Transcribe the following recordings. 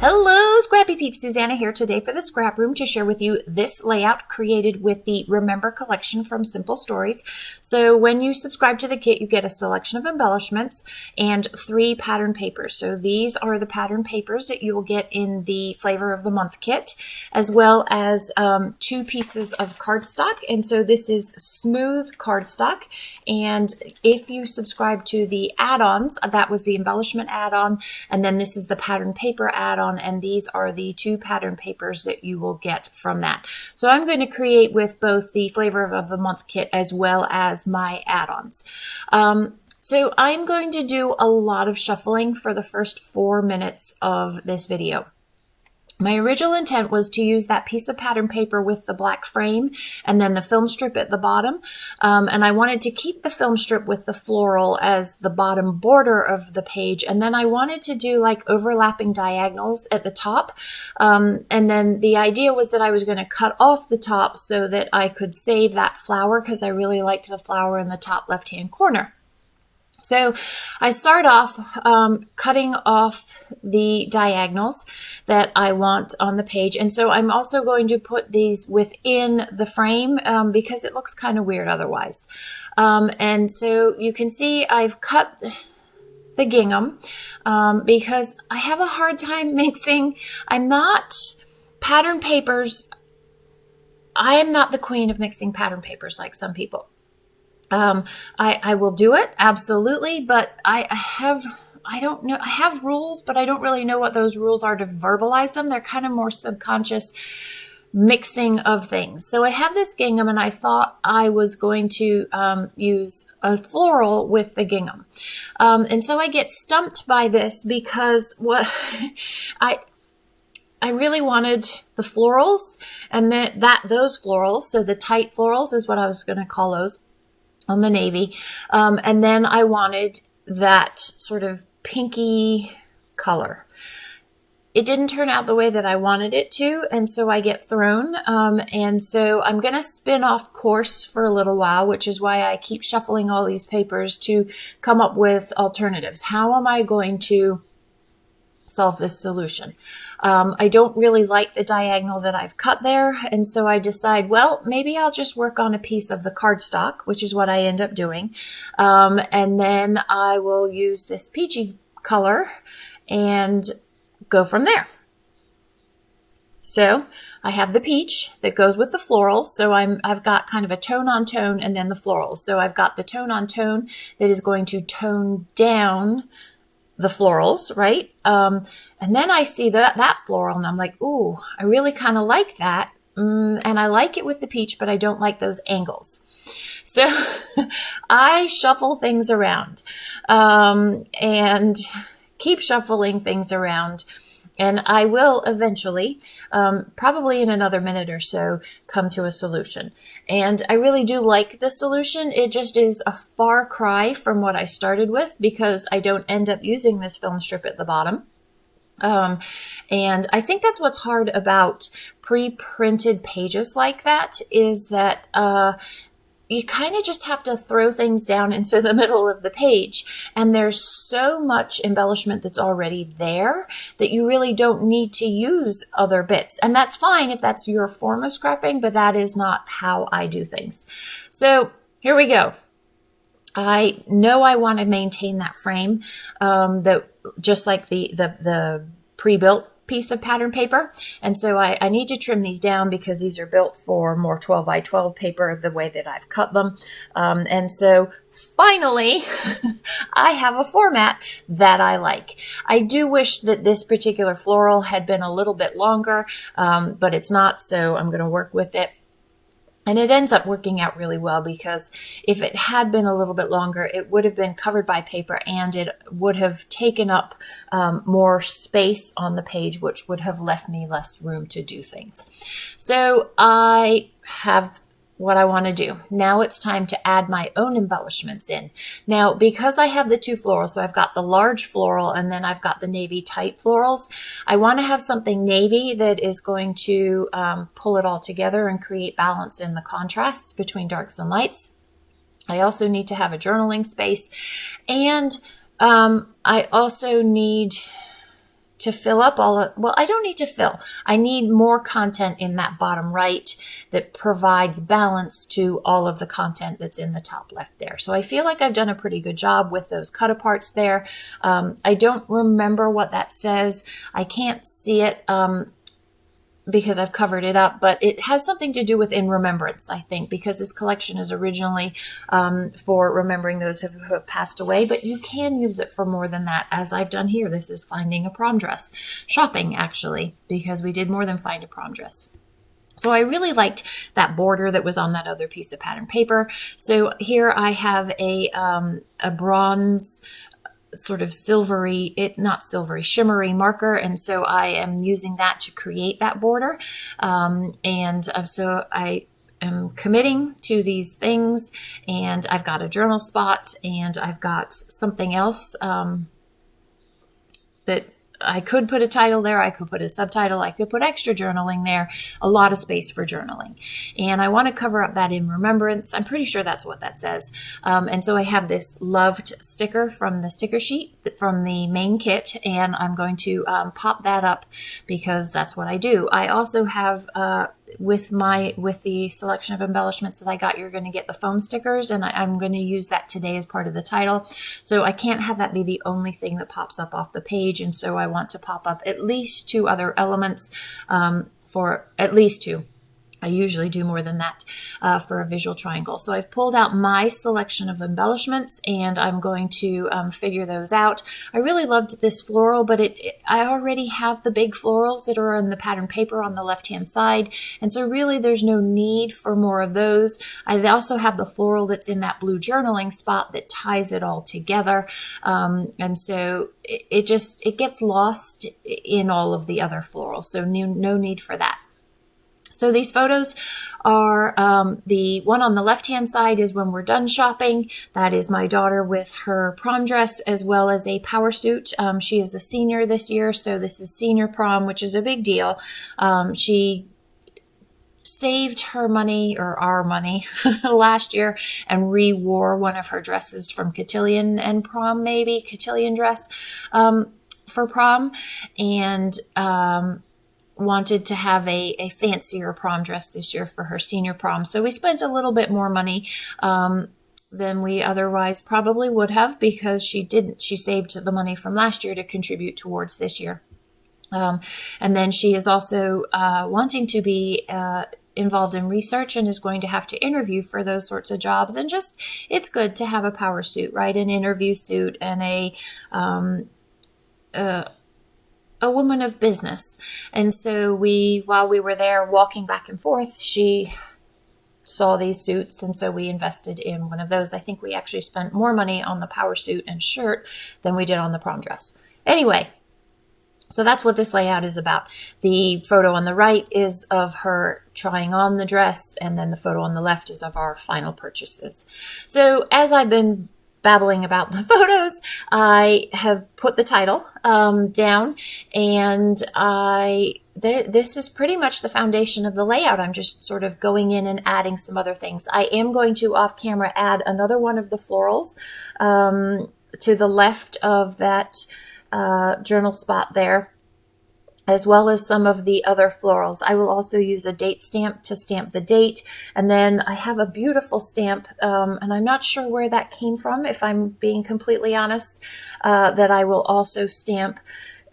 Hello, Scrappy Peeps. Suzanna here today for the Scrap Room to share with you this layout created with the Remember collection from Simple Stories. So when you subscribe to the kit, you get a selection of embellishments and 3 pattern papers. So these are the pattern papers that you will get in the Flavor of the Month kit, as well as 2 pieces of cardstock. And so this is smooth cardstock. And if you subscribe to the add-ons, that was the embellishment add-on, and then this is the pattern paper add-on. And these are the 2 pattern papers that you will get from that. So I'm going to create with both the Flavor of the Month kit as well as my add-ons. So I'm going to do a lot of shuffling for the first 4 minutes of this video. My original intent was to use that piece of pattern paper with the black frame and then the film strip at the bottom. And I wanted to keep the film strip with the floral as the bottom border of the page. And then I wanted to do like overlapping diagonals at the top. And then the idea was that I was going to cut off the top so that I could save that flower because I really liked the flower in the top left-hand corner. So I start off cutting off the diagonals that I want on the page. And so I'm also going to put these within the frame because it looks kind of weird otherwise. And so you can see I've cut the gingham because I have a hard time mixing. I'm not pattern papers. I am not the queen of mixing pattern papers like some people. I will do it, absolutely, but I don't know, I have rules, but I don't really know what those rules are to verbalize them. They're kind of more subconscious mixing of things. So I have this gingham and I thought I was going to use a floral with the gingham. And so I get stumped by this because what I really wanted the florals and those florals, so the tight florals is what I was going to call those, on the navy. And then I wanted that sort of pinky color. It didn't turn out the way that I wanted it to, and so I get thrown. And so I'm going to spin off course for a little while, which is why I keep shuffling all these papers to come up with alternatives. How am I going to solve this solution? I don't really like the diagonal that I've cut there, and so I decide, well, maybe I'll just work on a piece of the cardstock, which is what I end up doing, and then I will use this peachy color and go from there. So I have the peach that goes with the florals, so I've got kind of a tone on tone and then the florals. So I've got the tone on tone that is going to tone down the florals, right? And then I see that floral and I'm like, ooh, I really kind of like that. And I like it with the peach, but I don't like those angles. So I shuffle things around and keep shuffling things around. And I will eventually, probably in another minute or so, come to a solution. And I really do like the solution. It just is a far cry from what I started with because I don't end up using this film strip at the bottom. And I think that's what's hard about pre-printed pages like that is that you kind of just have to throw things down into the middle of the page. And there's so much embellishment that's already there that you really don't need to use other bits. And that's fine if that's your form of scrapping, but that is not how I do things. So here we go. I know I want to maintain that frame, that just like the pre-built piece of pattern paper. And so I need to trim these down because these are built for more 12 by 12 paper the way that I've cut them. And so finally, I have a format that I like. I do wish that this particular floral had been a little bit longer, but it's not, so I'm going to work with it. And it ends up working out really well because if it had been a little bit longer, it would have been covered by paper and it would have taken up more space on the page, which would have left me less room to do things. So I have what I want to do. Now it's time to add my own embellishments in. Now, because I have the 2 florals, so I've got the large floral and then I've got the navy tight florals, I want to have something navy that is going to pull it all together and create balance in the contrasts between darks and lights. I also need to have a journaling space, and I also need to fill up all of, well, I don't need to fill. I need more content in that bottom right that provides balance to all of the content that's in the top left there. So I feel like I've done a pretty good job with those cut aparts there. I don't remember what that says. I can't see it because I've covered it up, but it has something to do with in remembrance, I think, because this collection is originally for remembering those who have passed away, but you can use it for more than that, as I've done here. This is finding a prom dress. Shopping, actually, because we did more than find a prom dress. So I really liked that border that was on that other piece of pattern paper. So here I have a bronze sort of silvery, not silvery, shimmery marker. And so I am using that to create that border. So I am committing to these things, and I've got a journal spot, and I've got something else that I could put a title there, I could put a subtitle, I could put extra journaling there, a lot of space for journaling. And I want to cover up that in remembrance. I'm pretty sure that's what that says. And so I have this loved sticker from the sticker sheet from the main kit, and I'm going to pop that up because that's what I do. I also have with the selection of embellishments that I got, you're going to get the foam stickers, and I'm going to use that today as part of the title. So I can't have that be the only thing that pops up off the page, and so I want to pop up at least 2 other elements for at least 2. I usually do more than that for a visual triangle. So I've pulled out my selection of embellishments, and I'm going to figure those out. I really loved this floral, but I already have the big florals that are on the pattern paper on the left-hand side, and so really there's no need for more of those. I also have the floral that's in that blue journaling spot that ties it all together, and so it gets lost in all of the other florals, so no need for that. So these photos are, the one on the left-hand side is when we're done shopping. That is my daughter with her prom dress as well as a power suit. She is a senior this year, so this is senior prom, which is a big deal. She saved her money, or our money, last year and re-wore one of her dresses from Cotillion and prom, maybe, Cotillion dress for prom, and wanted to have a fancier prom dress this year for her senior prom. So we spent a little bit more money than we otherwise probably would have, because she saved the money from last year to contribute towards this year. And then she is also wanting to be involved in research and is going to have to interview for those sorts of jobs. And just, it's good to have a power suit, right? An interview suit and a woman of business. And so while we were there walking back and forth, she saw these suits, and so we invested in one of those. I think we actually spent more money on the power suit and shirt than we did on the prom dress. Anyway, so that's what this layout is about. The photo on the right is of her trying on the dress, and then the photo on the left is of our final purchases. So as I've been babbling about the photos, I have put the title down, and this is pretty much the foundation of the layout. I'm just sort of going in and adding some other things. I am going to off camera add another one of the florals to the left of that journal spot there, as well as some of the other florals. I will also use a date stamp to stamp the date. And then I have a beautiful stamp, and I'm not sure where that came from, if I'm being completely honest, that I will also stamp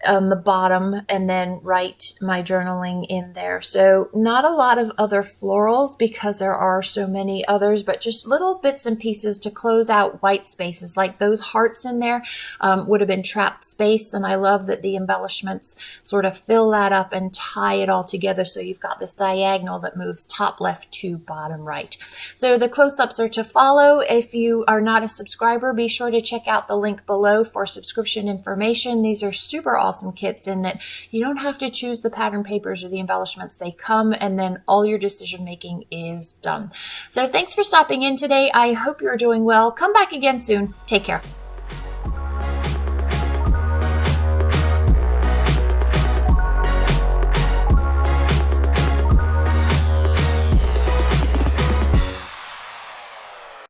on the bottom and then write my journaling in there. So not a lot of other florals because there are so many others, but just little bits and pieces to close out white spaces. Like those hearts in there would have been trapped space, and I love that the embellishments sort of fill that up and tie it all together, so you've got this diagonal that moves top left to bottom right. So the close-ups are to follow. If you are not a subscriber, be sure to check out the link below for subscription information. These are super awesome kits in that you don't have to choose the pattern papers or the embellishments. They come, and then all your decision making is done. So thanks for stopping in today. I hope you're doing well. Come back again soon. Take care.